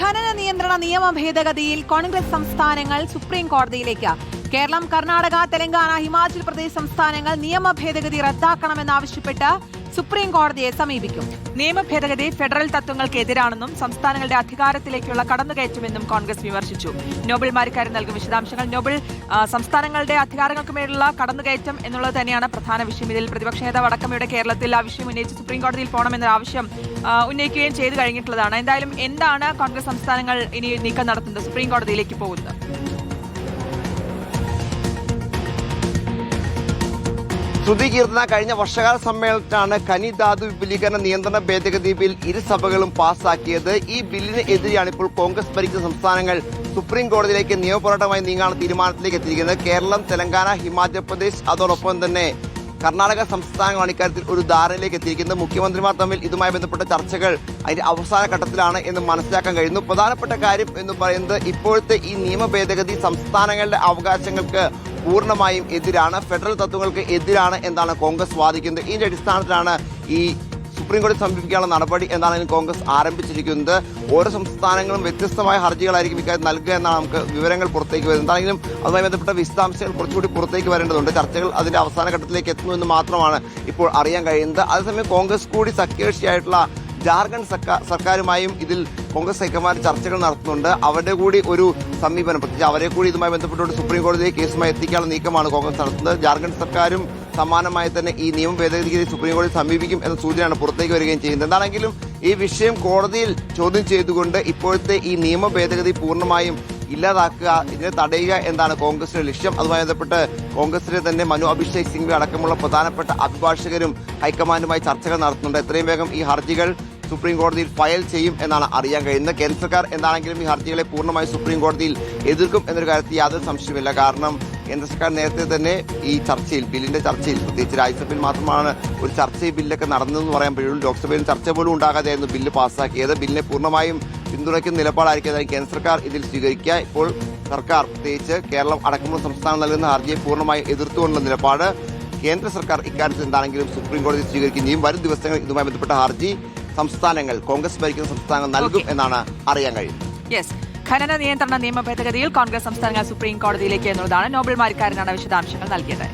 ഖനന നിയന്ത്രണ നിയമ ഭേദഗതിയിൽ കോൺഗ്രസ് സംസ്ഥാനങ്ങൾ സുപ്രീം കോടതിയിലേക്ക്. കേരളം, കർണാടക, തെലങ്കാന, ഹിമാചൽ പ്രദേശ് സംസ്ഥാനങ്ങൾ നിയമ ഭേദഗതി റദ്ദാക്കണമെന്നാവശ്യപ്പെട്ട് സുപ്രീം കോടതിയെ സമീപിക്കും. നിയമ ഭേദഗതി ഫെഡറൽ തത്വങ്ങൾക്കെതിരാണെന്നും സംസ്ഥാനങ്ങളുടെ അധികാരത്തിലേക്കുള്ള കടന്നുകയറ്റമെന്നും കോൺഗ്രസ് വിമർശിച്ചു. നോബൽ മാരിക്കാരൻ നൽകും വിശദാംശങ്ങൾ. നോബൽ, സംസ്ഥാനങ്ങളുടെ അധികാരങ്ങൾക്ക് മേലുള്ള കടന്നുകയറ്റം എന്നുള്ളത് തന്നെയാണ് പ്രധാന വിഷയം. ഇതിൽ പ്രതിപക്ഷ നേതാവ് അടക്കമയുടെ കേരളത്തിൽ ആ വിഷയം ഉന്നയിച്ച് സുപ്രീം കോടതിയിൽ പോകണമെന്ന ആവശ്യം ഉന്നയിക്കുകയും ചെയ്തു കഴിഞ്ഞിട്ടുള്ളതാണ്. എന്തായാലും എന്താണ് കോൺഗ്രസ് സംസ്ഥാനങ്ങൾ ഇനി നീക്കം നടത്തുന്നത്, സുപ്രീം കോടതിയിലേക്ക് പോകുന്നത്? ശ്രുതികീർത്തന കഴിഞ്ഞ വർഷകാല സമ്മേളനത്തിലാണ് ഖനിധാതു വിപുലീകരണ നിയന്ത്രണ ഭേദഗതി ബിൽ ഇരുസഭകളും പാസ്സാക്കിയത്. ഈ ബില്ലിന് എതിരെയാണ് ഇപ്പോൾ കോൺഗ്രസ് ഭരിക്കുന്ന സംസ്ഥാനങ്ങൾ സുപ്രീം കോടതിയിലേക്ക് നിയമപോരാട്ടമായി നീങ്ങാനുള്ള തീരുമാനത്തിലേക്ക് എത്തിയിരിക്കുന്നത്. കേരളം, തെലങ്കാന, ഹിമാചൽ പ്രദേശ്, അതോടൊപ്പം തന്നെ കർണാടക സംസ്ഥാനങ്ങളാണ് ഇക്കാര്യത്തിൽ ഒരു ധാരണയിലേക്ക് എത്തിയിരിക്കുന്നത്. മുഖ്യമന്ത്രിമാർ തമ്മിൽ ഇതുമായി ബന്ധപ്പെട്ട ചർച്ചകൾ അതിന്റെ അവസാന ഘട്ടത്തിലാണ് എന്ന് മനസ്സിലാക്കാൻ കഴിയുന്നു. പ്രധാനപ്പെട്ട കാര്യം എന്ന് പറയുന്നത് ഇപ്പോഴത്തെ ഈ നിയമ ഭേദഗതി സംസ്ഥാനങ്ങളുടെ അവകാശങ്ങൾക്ക് പൂർണ്ണമായും എതിരാണ്, ഫെഡറൽ തത്വങ്ങൾക്ക് എതിരാണ് എന്നാണ് കോൺഗ്രസ് വാദിക്കുന്നത്. ഇതിന്റെ അടിസ്ഥാനത്തിലാണ് ഈ സുപ്രീം കോടതി സമീപിക്കാനുള്ള നടപടി എന്നാണ് കോൺഗ്രസ് ആരംഭിച്ചിരിക്കുന്നത്. ഓരോ സംസ്ഥാനങ്ങളും വ്യത്യസ്തമായ ഹർജികളായിരിക്കും ഇക്കാര്യം നൽകുക എന്നാണ് നമുക്ക് വിവരങ്ങൾ പുറത്തേക്ക് വരുന്നത്. എന്താണെങ്കിലും അതുമായി ബന്ധപ്പെട്ട വിശദാംശങ്ങൾ കുറച്ചുകൂടി പുറത്തേക്ക് വരേണ്ടതുണ്ട്. ചർച്ചകൾ അതിന്റെ അവസാന ഘട്ടത്തിലേക്ക് എത്തുന്നു എന്ന് മാത്രമാണ് ഇപ്പോൾ അറിയാൻ കഴിയുന്നത്. അതേസമയം കോൺഗ്രസ് കൂടി സഖ്യകക്ഷിയായിട്ടുള്ള ജാർഖണ്ഡ് സർക്കാരുമായും ഇതിൽ കോൺഗ്രസ് ഹൈക്കമാൻഡ് ചർച്ചകൾ നടത്തുന്നുണ്ട്. അവരുടെ കൂടി ഒരു സമീപനം, പ്രത്യേകിച്ച് അവരെ കൂടി ഇതുമായി ബന്ധപ്പെട്ടുകൊണ്ട് സുപ്രീം കോടതിയെ കേസുമായി എത്തിക്കാനുള്ള നീക്കമാണ് കോൺഗ്രസ് നടത്തുന്നത്. ജാർഖണ്ഡ് സർക്കാരും സമാനമായി തന്നെ ഈ നിയമ ഭേദഗതിക്ക് സുപ്രീം കോടതി സമീപിക്കും എന്ന സൂചനയാണ് പുറത്തേക്ക് വരികയും ചെയ്യുന്നത്. എന്താണെങ്കിലും ഈ വിഷയം കോടതിയിൽ ചോദ്യം ചെയ്തുകൊണ്ട് ഇപ്പോഴത്തെ ഈ നിയമ ഭേദഗതി പൂർണ്ണമായും ഇല്ലാതാക്കുക, ഇതിനെ തടയുക എന്നാണ് കോൺഗ്രസിന്റെ ലക്ഷ്യം. അതുമായി ബന്ധപ്പെട്ട് കോൺഗ്രസിലെ തന്നെ മനു അഭിഷേക് സിംഗ്വി അടക്കമുള്ള പ്രധാനപ്പെട്ട അഭിഭാഷകരും ഹൈക്കമാൻഡുമായി ചർച്ചകൾ നടത്തുന്നുണ്ട്. എത്രയും വേഗം ഈ ഹർജികൾ സുപ്രീം കോടതിയിൽ ഫയൽ ചെയ്യും എന്നാണ് അറിയാൻ കഴിയുന്നത്. കേന്ദ്ര സർക്കാർ എന്താണെങ്കിലും ഈ ഹർജികളെ പൂർണ്ണമായി സുപ്രീം കോടതിയിൽ എതിർക്കും എന്നൊരു കാര്യത്തിൽ യാതൊരു സംശയമില്ല. കാരണം കേന്ദ്ര സർക്കാർ നേരത്തെ തന്നെ ഈ ചർച്ചയിൽ, ബില്ലിന്റെ ചർച്ചയിൽ, പ്രത്യേകിച്ച് രാജ്യസഭയിൽ മാത്രമാണ് ഒരു ചർച്ചയിൽ ബില്ലൊക്കെ നടന്നതെന്ന് പറയാൻ കഴിയുള്ളൂ. ലോക്സഭയിൽ ചർച്ച പോലും ഉണ്ടാകാതെയായിരുന്നു ബില്ല് പാസ്സാക്കിയത്. ബില്ലിനെ പൂർണ്ണമായും പിന്തുണയ്ക്കുന്ന നിലപാടായിരിക്കും കേന്ദ്ര സർക്കാർ ഇതിൽ സ്വീകരിക്കുക. ഇപ്പോൾ സർക്കാർ, പ്രത്യേകിച്ച് കേരളം അടക്കമുള്ള സംസ്ഥാനം നൽകുന്ന ഹർജിയെ പൂർണ്ണമായും എതിർത്തുകൊണ്ടുള്ള നിലപാട് കേന്ദ്ര സർക്കാർ ഇക്കാര്യത്തിൽ എന്താണെങ്കിലും സുപ്രീം കോടതി സ്വീകരിക്കുകയും ചെയ്യും. വരും ദിവസങ്ങളിൽ ഇതുമായി ബന്ധപ്പെട്ട ഹർജി സംസ്ഥാനങ്ങൾ, കോൺഗ്രസ് ഭരിക്കുന്ന സംസ്ഥാനങ്ങൾ നൽകും എന്നാണ് അറിയാൻ കഴിയുന്നത്. ഖനന നിയന്ത്രണ നിയമ ഭേദഗതിയിൽ കോൺഗ്രസ് സംസ്ഥാനങ്ങൾ സുപ്രീം കോടതിയിലേക്ക് എന്നുള്ളതാണ്. നോബൽ മാരിക്കാരനാണ് വിശദാംശങ്ങൾ നൽകിയത്.